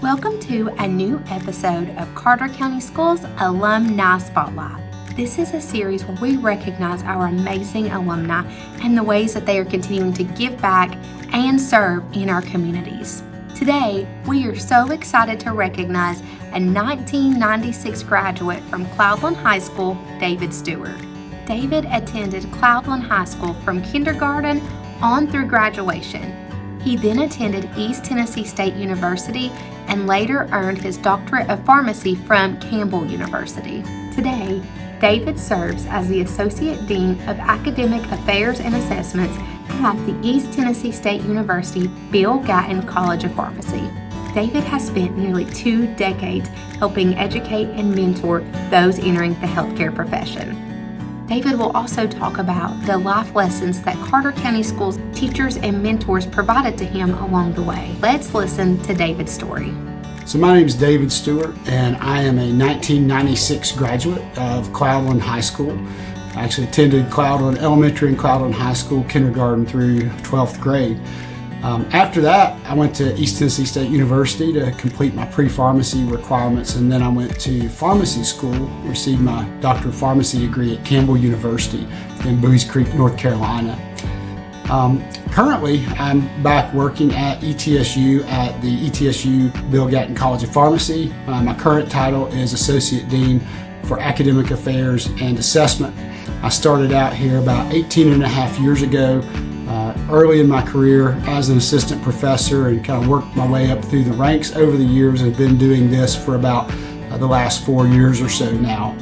Welcome to a new episode of Carter County Schools Alumni Spotlight. This is a series where we recognize our amazing alumni and the ways that they are continuing to give back and serve in our communities. Today, we are so excited to recognize a 1996 graduate from Cloudland High School, David Stewart. David attended Cloudland High School from kindergarten on through graduation. He then attended East Tennessee State University and later earned his doctorate of pharmacy from Campbell University. Today, David serves as the Associate Dean of Academic Affairs and Assessments at the East Tennessee State University Bill Gatton College of Pharmacy. David has spent nearly 2 decades helping educate and mentor those entering the healthcare profession. David will also talk about the life lessons that Carter County Schools teachers and mentors provided to him along the way. Let's listen to David's story. So my name is David Stewart, and I am a 1996 graduate of Cloudland High School. I actually attended Cloudland Elementary and Cloudland High School, kindergarten through 12th grade. After that, I went to East Tennessee State University to complete my pre-pharmacy requirements, and then I went to pharmacy school, received my Doctor of Pharmacy degree at Campbell University in Bowie's Creek, North Carolina. Currently, I'm back working at ETSU at the ETSU Bill Gatton College of Pharmacy. My current title is Associate Dean for Academic Affairs and Assessment. I started out here about 18 and a half years ago, early in my career as an assistant professor, and kind of worked my way up through the ranks over the years and been doing this for about the last 4 years or so now.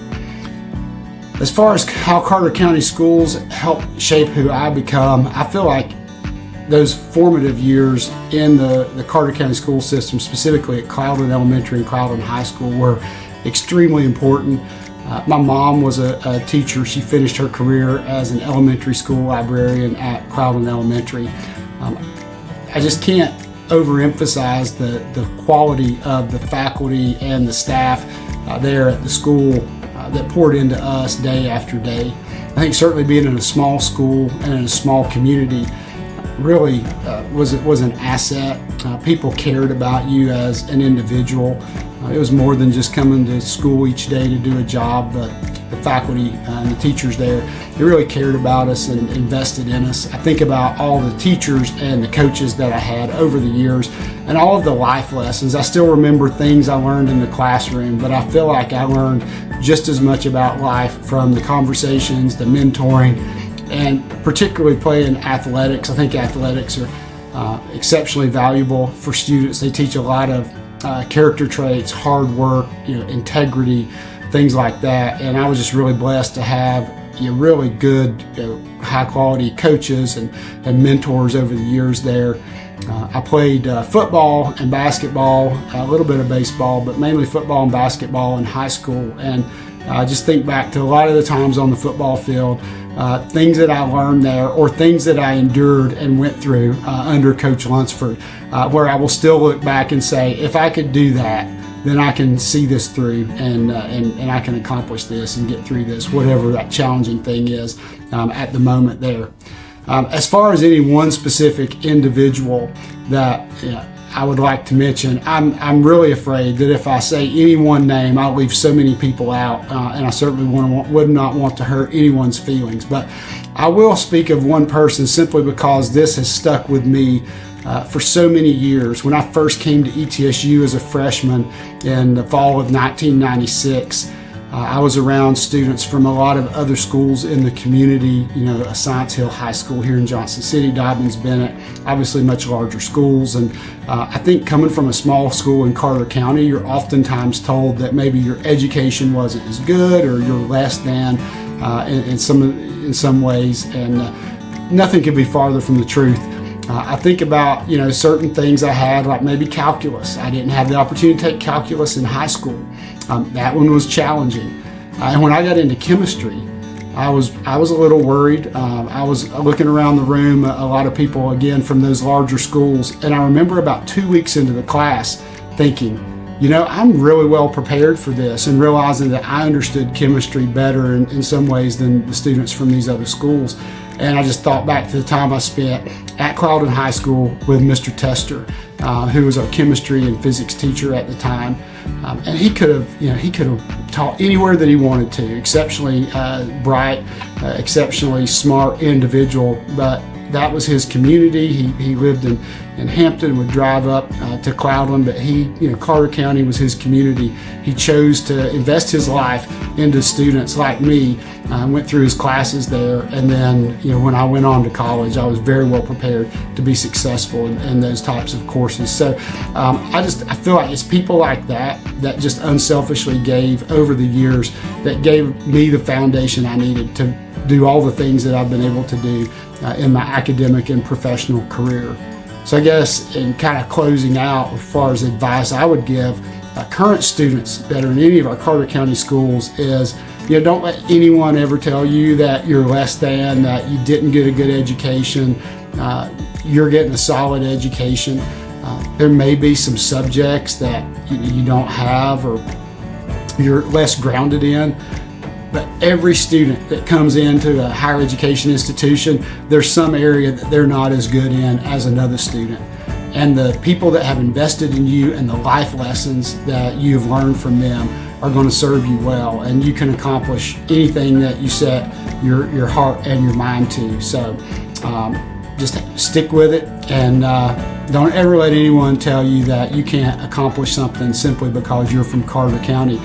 As far as how Carter County Schools helped shape who I become, I feel like those formative years in the Carter County school system, specifically at Cloudland Elementary and Cloudland High School, were extremely important. My mom was a teacher. She finished her career as an elementary school librarian at Cloudland Elementary. I just can't overemphasize the quality of the faculty and the staff there at the school that poured into us day after day. I think certainly being in a small school and in a small community really was an asset. People cared about you as an individual. It was more than just coming to school each day to do a job, but the faculty and the teachers there, they really cared about us and invested in us. I think about all the teachers and the coaches that I had over the years and all of the life lessons. I still remember things I learned in the classroom, but I feel like I learned just as much about life from the conversations, the mentoring, and particularly playing athletics. I think athletics are exceptionally valuable for students. They teach a lot of character traits, hard work, integrity, things like that. And I was just really blessed to have really good, high quality coaches and mentors over the years there. I played football and basketball, a little bit of baseball, but mainly football and basketball in high school. And I just think back to a lot of the times on the football field, things that I learned there or things that I endured and went through under Coach Lunsford, where I will still look back and say, if I could do that, then I can see this through and I can accomplish this and get through this, whatever that challenging thing is at the moment there. As far as any one specific individual that I would like to mention, I'm really afraid that if I say any one name, I'll leave so many people out, and I certainly would not want to hurt anyone's feelings. But I will speak of one person simply because this has stuck with me for so many years. When I first came to ETSU as a freshman in the fall of 1996, I was around students from a lot of other schools in the community, Science Hill High School here in Johnson City, Dobbins, Bennett, obviously much larger schools. And I think coming from a small school in Carter County, you're oftentimes told that maybe your education wasn't as good or you're less than in some ways. And nothing could be farther from the truth. I think about, certain things I had, like maybe calculus. I didn't have the opportunity to take calculus in high school. That one was challenging. And when I got into chemistry, I was a little worried. I was looking around the room, a lot of people, again, from those larger schools. And I remember about 2 weeks into the class thinking, I'm really well prepared for this, and realizing that I understood chemistry better in some ways than the students from these other schools. And I just thought back to the time I spent at Cloudland High School with Mr. Tester, who was our chemistry and physics teacher at the time. And he could have taught anywhere that he wanted to. Exceptionally bright, exceptionally smart individual, but that was his community. He lived in Hampton, would drive up to Cloudland, but Carter County was his community. He chose to invest his life into students like me. Went through his classes there, and then when I went on to college, I was very well prepared to be successful in those types of courses. So I feel like it's people like that just unselfishly gave over the years, that gave me the foundation I needed to do all the things that I've been able to do in my academic and professional career. So I guess in kind of closing out, as far as advice I would give current students that are in any of our Carter County schools is, don't let anyone ever tell you that you're less than, that you didn't get a good education. You're getting a solid education. There may be some subjects that you don't have or you're less grounded in. But every student that comes into a higher education institution, there's some area that they're not as good in as another student. And the people that have invested in you and the life lessons that you've learned from them are going to serve you well, and you can accomplish anything that you set your heart and your mind to. So just stick with it, and don't ever let anyone tell you that you can't accomplish something simply because you're from Carter County.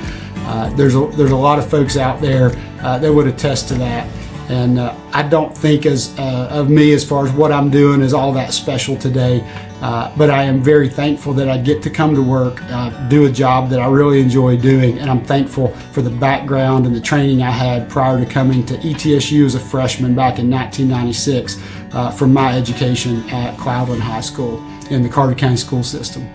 There's a lot of folks out there that would attest to that, and I don't think of me as far as what I'm doing is all that special today, but I am very thankful that I get to come to work, do a job that I really enjoy doing, and I'm thankful for the background and the training I had prior to coming to ETSU as a freshman back in 1996 from my education at Cloudland High School in the Carter County school system.